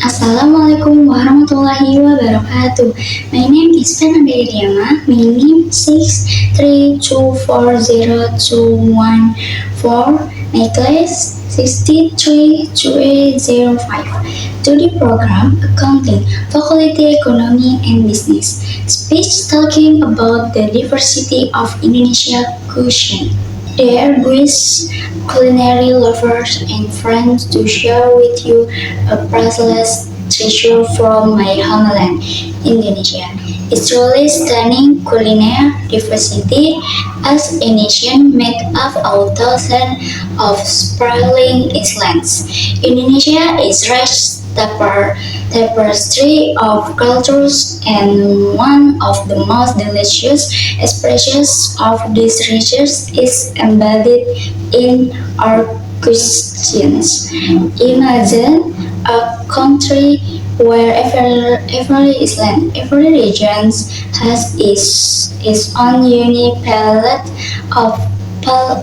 Assalamualaikum warahmatullahi wabarakatuh. My name is Fernanda Diama. My name 6324021 My class 632805. Study program Accounting, Faculty Economy and Business. Speech talking about the diversity of Indonesia cuisine. Dear Greece culinary lovers and friends, to share with you a priceless treasure from my homeland, Indonesia. It's truly stunning culinary diversity as a nation made up of thousands of sprawling islands. Indonesia is rich tapestry of cultures, and one of the most delicious expressions of these riches is embedded in our cuisines. Imagine a country where every island, every region has its own unique palette of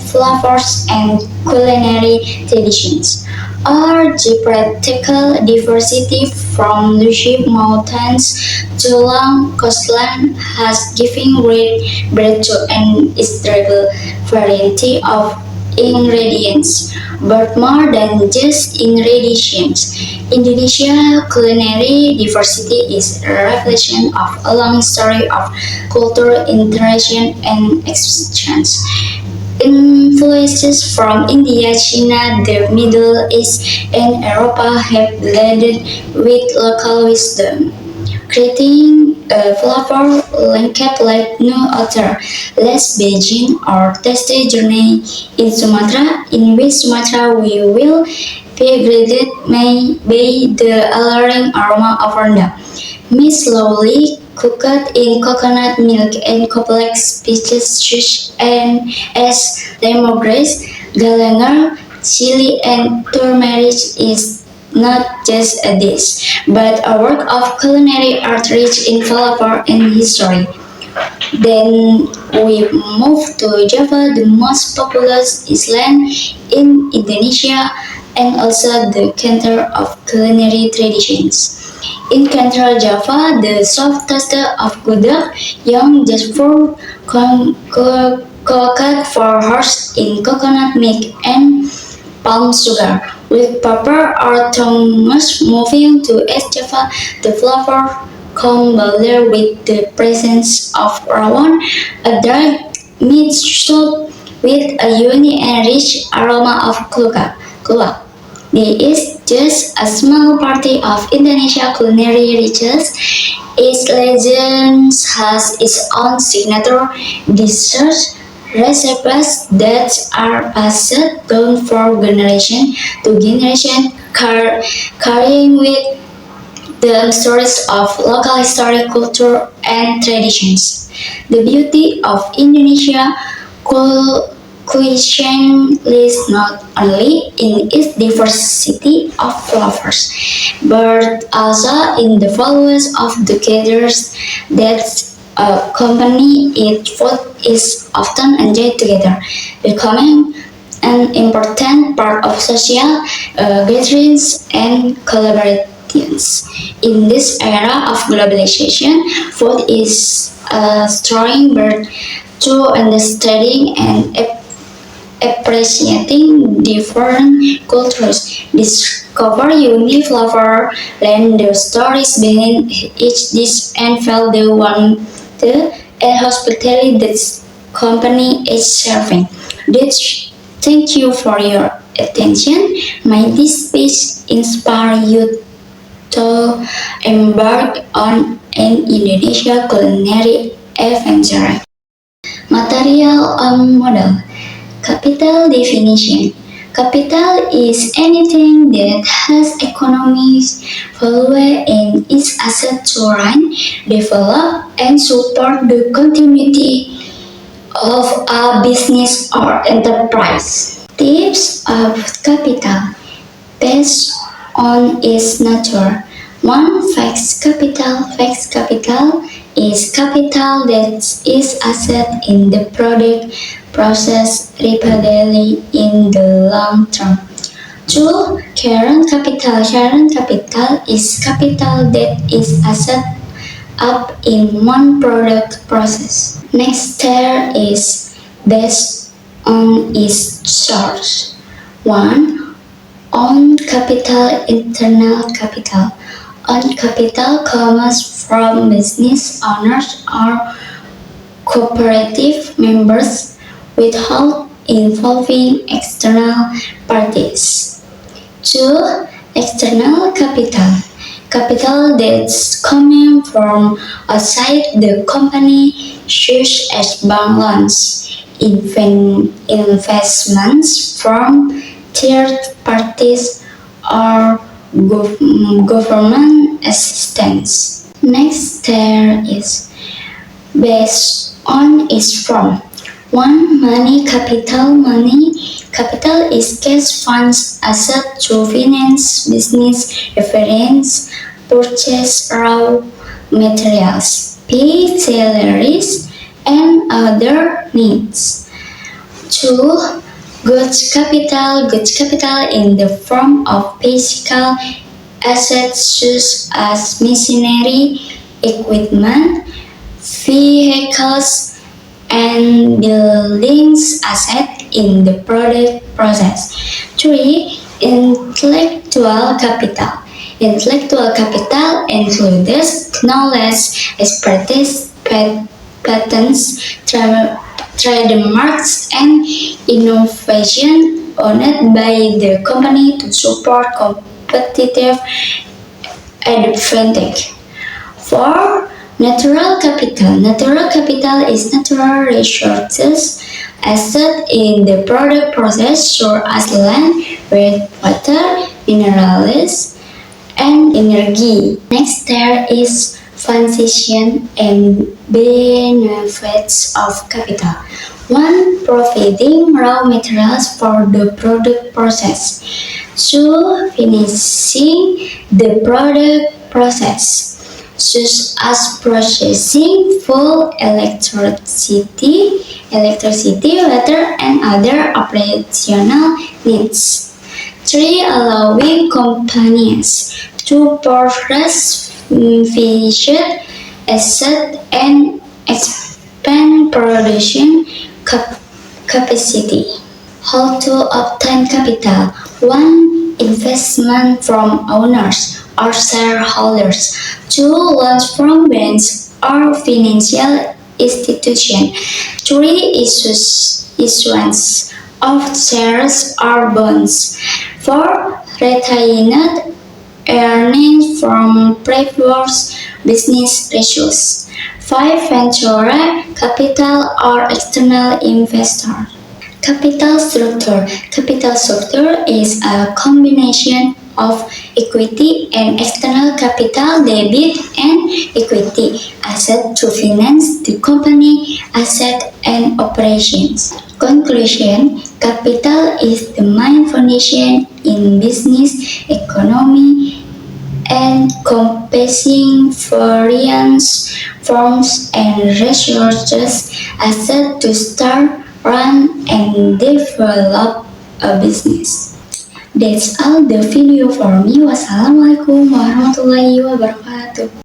flavors and culinary traditions. Our geographical diversity from lush mountains to long coastline has given great breadth to an incredible variety of ingredients. But more than just ingredients, Indonesia culinary diversity is a reflection of a long history of cultural interaction and exchange. Influences from India, China, the Middle East, and Europe have blended with local wisdom, creating a flavor landscape like no other. Let's begin our tasty journey in Sumatra. In West Sumatra, we will be greeted by the alluring aroma of rendang. Meat slowly cooked in coconut milk and complex spices such as lemongrass, galangal, chili, and turmeric is not just a dish, but a work of culinary art rich in flavor and history. Then we move to Java, the most populous island in Indonesia and also the center of culinary traditions. In Central Java, the soft texture of gudeg, young jasper, cooked for hours in coconut milk and palm sugar, with pepper or thomas. Moving to East Java, the flavor combined with the presence of rawon, a dark meat soup with a unique and rich aroma of kluwak. This is just a small party of Indonesia culinary riches. Each legend has its own signature dishes, recipes that are passed down from generation to generation, carrying with the stories of local history, culture, and traditions. The beauty of Indonesia cuisine lies not only in its diversity of flavors, but also in the values of the gatherers that accompany it. Food is often enjoyed together, becoming an important part of social gatherings and collaborations. In this era of globalization, food is a strong bird to understanding and appreciating different cultures, discover unique flavor, learn the stories behind each dish, and feel the warmth and hospitality that company is serving. Thank you for your attention. May this speech inspire you to embark on an Indonesia culinary adventure. Material model. Capital definition. Capital is anything that has economic value and is asset to run, develop, and support the continuity of a business or enterprise. Types of capital based on its nature. 1. Fixed capital. Fixed capital is capital that is asset in the product process repeatedly in the long term. Two, current capital. Current capital is capital that is asset up in one product process. Next tier is based on its source. 1. Own capital, internal capital. Own capital comes from business owners or cooperative members without involving external parties. 2. External capital. Capital that's coming from outside the company, such as bank loans, investments from third parties, or government assistance. Next there is based on is from. 1. Money capital. Money capital is cash funds asset to finance business, reference, purchase raw materials, pay salaries, and other needs. 2. Goods capital. Goods capital in the form of physical assets such as machinery, equipment, vehicles, and buildings asset in the product process. 3. Intellectual capital. Intellectual capital includes knowledge, expertise, patents, trademarks, and innovation owned by the company to support competitive advantage. 4. Natural capital. Natural capital is natural resources asset in the product process such as land, water, minerals, and energy. Next there is function and benefits of capital. 1. Providing raw materials for the product process. 2. Finishing the product process, such as processing full electricity, water, and other operational needs. 3. Allowing companies to purchase fixed assets and expand production capacity. How to obtain capital? 1. Investment from owners or shareholders. 2. Loans from banks or financial institutions. 3. Issuance of shares or bonds. 4. Retained earnings from previous business issues. 5. Venture capital or external investor. Capital structure. Capital structure is a combination of equity and external capital, debit and equity, asset to finance the company, asset and operations. Conclusion. Capital is the main foundation in business economy and encompassing various forms and resources asset to start, run, and develop a business. That's all the video for me. Wassalamualaikum warahmatullahi wabarakatuh.